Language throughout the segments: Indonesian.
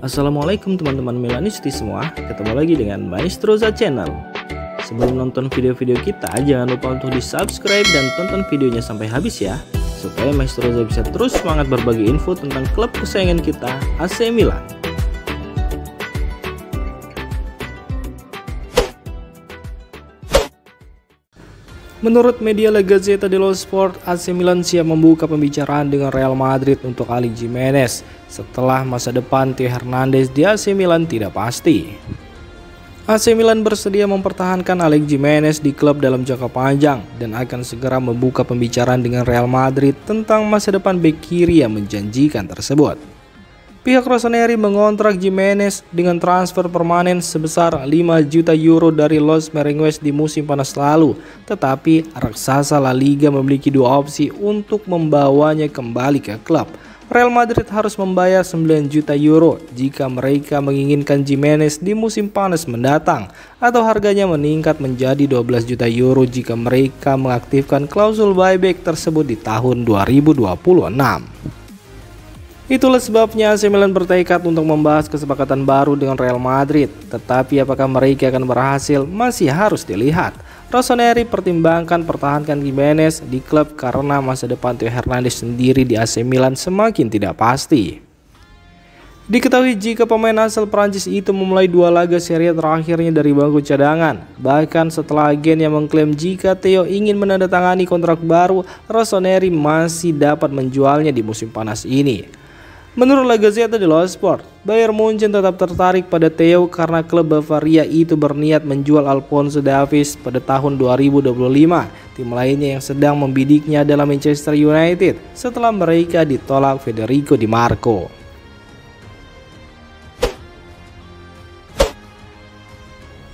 Assalamualaikum teman-teman Milanisti semua, ketemu lagi dengan Maestroza Channel. Sebelum nonton video-video kita, jangan lupa untuk di subscribe dan tonton videonya sampai habis ya, supaya Maestroza bisa terus semangat berbagi info tentang klub kesayangan kita, AC Milan. Menurut media La Gazzetta dello Sport, AC Milan siap membuka pembicaraan dengan Real Madrid untuk Alex Jimenez setelah masa depan Theo Hernandez di AC Milan tidak pasti. AC Milan bersedia mempertahankan Alex Jimenez di klub dalam jangka panjang dan akan segera membuka pembicaraan dengan Real Madrid tentang masa depan bek kiri yang menjanjikan tersebut. Pihak Rossoneri mengontrak Jimenez dengan transfer permanen sebesar 5 juta euro dari Los Merengues di musim panas lalu, tetapi raksasa La Liga memiliki dua opsi untuk membawanya kembali ke klub. Real Madrid harus membayar 9 juta euro jika mereka menginginkan Jimenez di musim panas mendatang, atau harganya meningkat menjadi 12 juta euro jika mereka mengaktifkan klausul buyback tersebut di tahun 2026. Itulah sebabnya AC Milan bertekad untuk membahas kesepakatan baru dengan Real Madrid. Tetapi apakah mereka akan berhasil masih harus dilihat. Rossoneri pertimbangkan pertahankan Jimenez di klub karena masa depan Theo Hernandez sendiri di AC Milan semakin tidak pasti. Diketahui jika pemain asal Prancis itu memulai 2 laga seri terakhirnya dari bangku cadangan. Bahkan setelah agennya mengklaim jika Theo ingin menandatangani kontrak baru, Rossoneri masih dapat menjualnya di musim panas ini. Menurut La Gazzetta dello Sport, Bayern Munchen tetap tertarik pada Theo karena klub Bavaria itu berniat menjual Alphonso Davies pada tahun 2025. Tim lainnya yang sedang membidiknya adalah Manchester United setelah mereka ditolak Federico Di Marco.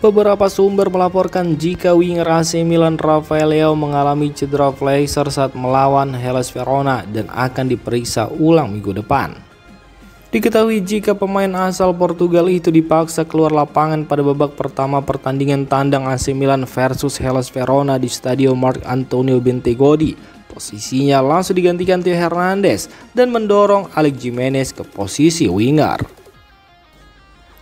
Beberapa sumber melaporkan jika winger AC Milan Rafael Leao mengalami cedera flexor saat melawan Hellas Verona dan akan diperiksa ulang minggu depan. Diketahui jika pemain asal Portugal itu dipaksa keluar lapangan pada babak pertama pertandingan tandang AC Milan versus Hellas Verona di Stadio Marc Antonio Bentegodi. Posisinya langsung digantikan Theo Hernandez dan mendorong Alex Jimenez ke posisi winger.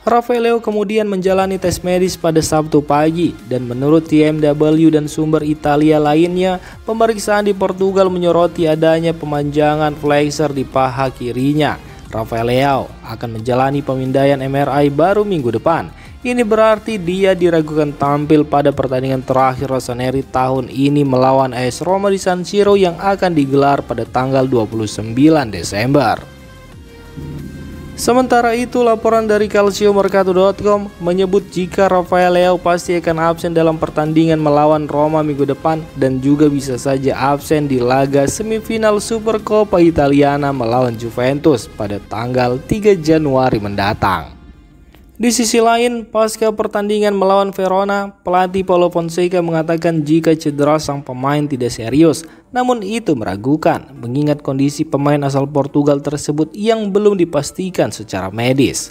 Rafael Leao kemudian menjalani tes medis pada Sabtu pagi dan menurut TMW dan sumber Italia lainnya, pemeriksaan di Portugal menyoroti adanya pemanjangan flexor di paha kirinya. Rafael Leao akan menjalani pemindaian MRI baru minggu depan. Ini berarti dia diragukan tampil pada pertandingan terakhir Rossoneri tahun ini melawan AS Roma di San Siro yang akan digelar pada tanggal 29 Desember. Sementara itu, laporan dari calciomercato.com menyebut jika Rafael Leao pasti akan absen dalam pertandingan melawan Roma minggu depan dan juga bisa saja absen di laga semifinal Supercoppa Italiana melawan Juventus pada tanggal 3 Januari mendatang. Di sisi lain, pasca pertandingan melawan Verona, pelatih Paulo Fonseca mengatakan jika cedera sang pemain tidak serius, namun itu meragukan mengingat kondisi pemain asal Portugal tersebut yang belum dipastikan secara medis.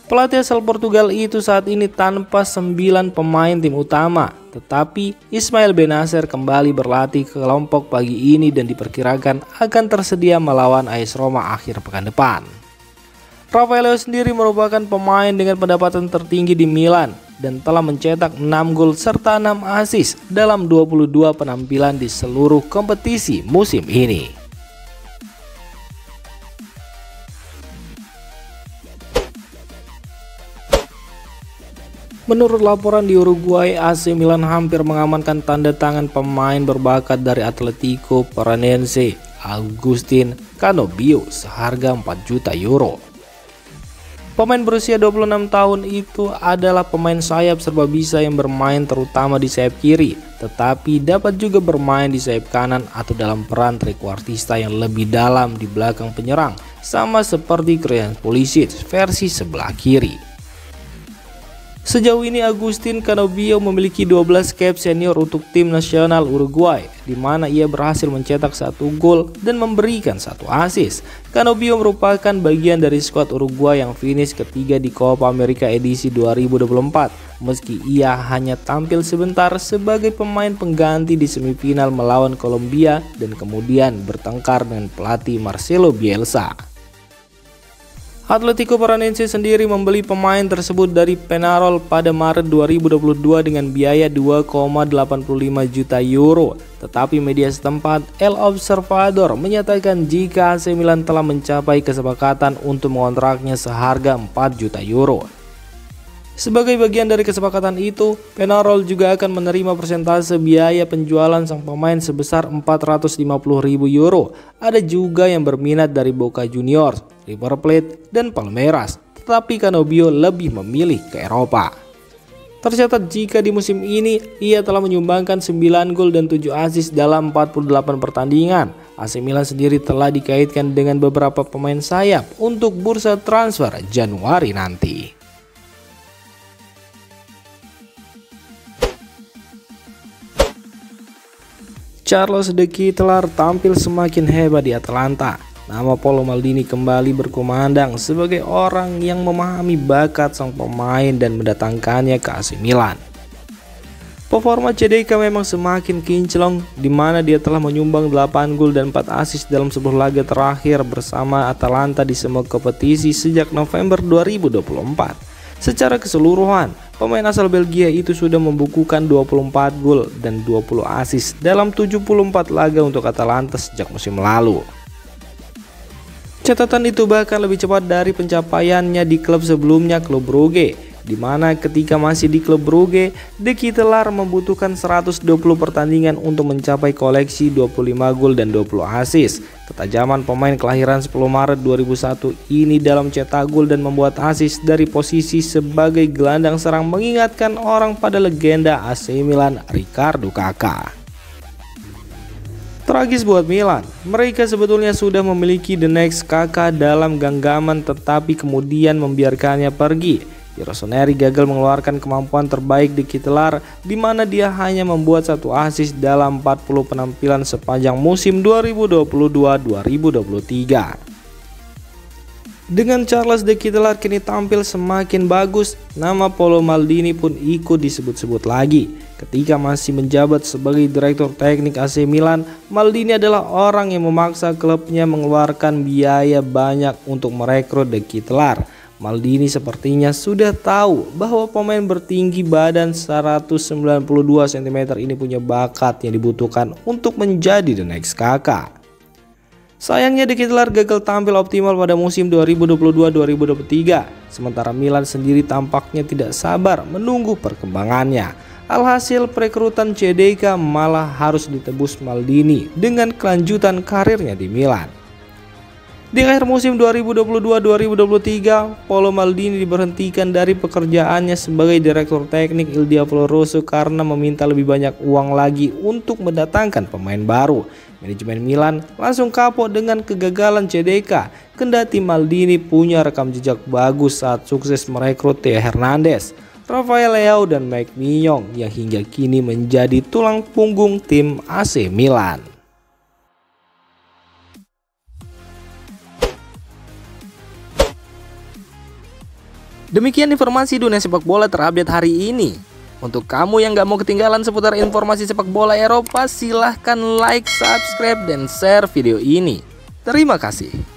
Pelatih asal Portugal itu saat ini tanpa 9 pemain tim utama, tetapi Ismail Bennacer kembali berlatih ke kelompok pagi ini dan diperkirakan akan tersedia melawan AS Roma akhir pekan depan. Rafael Leao sendiri merupakan pemain dengan pendapatan tertinggi di Milan dan telah mencetak 6 gol serta 6 assist dalam 22 penampilan di seluruh kompetisi musim ini. Menurut laporan di Uruguay, AC Milan hampir mengamankan tanda tangan pemain berbakat dari Atletico Paranaense, Agustin Canobbio, seharga 4 juta euro. Pemain berusia 26 tahun itu adalah pemain sayap serba bisa yang bermain terutama di sayap kiri, tetapi dapat juga bermain di sayap kanan atau dalam peran trequartista yang lebih dalam di belakang penyerang, sama seperti Christian Pulisic versi sebelah kiri. Sejauh ini Agustin Canobbio memiliki 12 cap senior untuk tim nasional Uruguay, di mana ia berhasil mencetak 1 gol dan memberikan 1 assist. Canobbio merupakan bagian dari skuad Uruguay yang finish ketiga di Copa America edisi 2024, meski ia hanya tampil sebentar sebagai pemain pengganti di semifinal melawan Kolombia dan kemudian bertengkar dengan pelatih Marcelo Bielsa. Atletico Paranaense sendiri membeli pemain tersebut dari Peñarol pada Maret 2022 dengan biaya 2,85 juta euro. Tetapi media setempat El Observador menyatakan jika AC Milan telah mencapai kesepakatan untuk mengontraknya seharga 4 juta euro. Sebagai bagian dari kesepakatan itu, Peñarol juga akan menerima persentase biaya penjualan sang pemain sebesar 450.000 euro. Ada juga yang berminat dari Boca Juniors, River Plate, dan Palmeiras, tetapi Canobio lebih memilih ke Eropa. Tercatat jika di musim ini ia telah menyumbangkan 9 gol dan 7 assist dalam 48 pertandingan. AC Milan sendiri telah dikaitkan dengan beberapa pemain sayap untuk bursa transfer Januari nanti. Charles De Ketelaere tampil semakin hebat di Atalanta. Nama Paolo Maldini kembali berkumandang sebagai orang yang memahami bakat sang pemain dan mendatangkannya ke AC Milan. Performa CDK memang semakin kinclong, di mana dia telah menyumbang 8 gol dan 4 assist dalam 10 laga terakhir bersama Atalanta di semua kompetisi sejak November 2024. Secara keseluruhan, pemain asal Belgia itu sudah membukukan 24 gol dan 20 assist dalam 74 laga untuk Atalanta sejak musim lalu. Catatan itu bahkan lebih cepat dari pencapaiannya di klub sebelumnya, klub Brugge, di mana ketika masih di klub Brugge, De Ketelaere membutuhkan 120 pertandingan untuk mencapai koleksi 25 gol dan 20 assist. Ketajaman pemain kelahiran 10 Maret 2001 ini dalam cetak gol dan membuat assist dari posisi sebagai gelandang serang mengingatkan orang pada legenda AC Milan Ricardo Kakà. Tragis buat Milan, mereka sebetulnya sudah memiliki the next Kakà dalam genggaman tetapi kemudian membiarkannya pergi. Rossoneri gagal mengeluarkan kemampuan terbaik di Ketelaere, di mana dia hanya membuat 1 assist dalam 40 penampilan sepanjang musim 2022-2023. Dengan Charles De Ketelaere kini tampil semakin bagus, nama Paolo Maldini pun ikut disebut-sebut lagi. Ketika masih menjabat sebagai direktur teknik AC Milan, Maldini adalah orang yang memaksa klubnya mengeluarkan biaya banyak untuk merekrut De Ketelaere. Maldini sepertinya sudah tahu bahwa pemain bertinggi badan 192 cm ini punya bakat yang dibutuhkan untuk menjadi the next Kakà. Sayangnya De Ketelaere gagal tampil optimal pada musim 2022-2023, sementara Milan sendiri tampaknya tidak sabar menunggu perkembangannya. Alhasil perekrutan CDK malah harus ditebus Maldini dengan kelanjutan karirnya di Milan. Di akhir musim 2022-2023, Paolo Maldini diberhentikan dari pekerjaannya sebagai direktur teknik Il Diavolo Rosso karena meminta lebih banyak uang lagi untuk mendatangkan pemain baru. Manajemen Milan langsung kapok dengan kegagalan CDK, kendati Maldini punya rekam jejak bagus saat sukses merekrut Theo Hernandez, Rafael Leao dan Mike Maignan yang hingga kini menjadi tulang punggung tim AC Milan. Demikian informasi dunia sepak bola terupdate hari ini. Untuk kamu yang gak mau ketinggalan seputar informasi sepak bola Eropa, silahkan like, subscribe, dan share video ini. Terima kasih.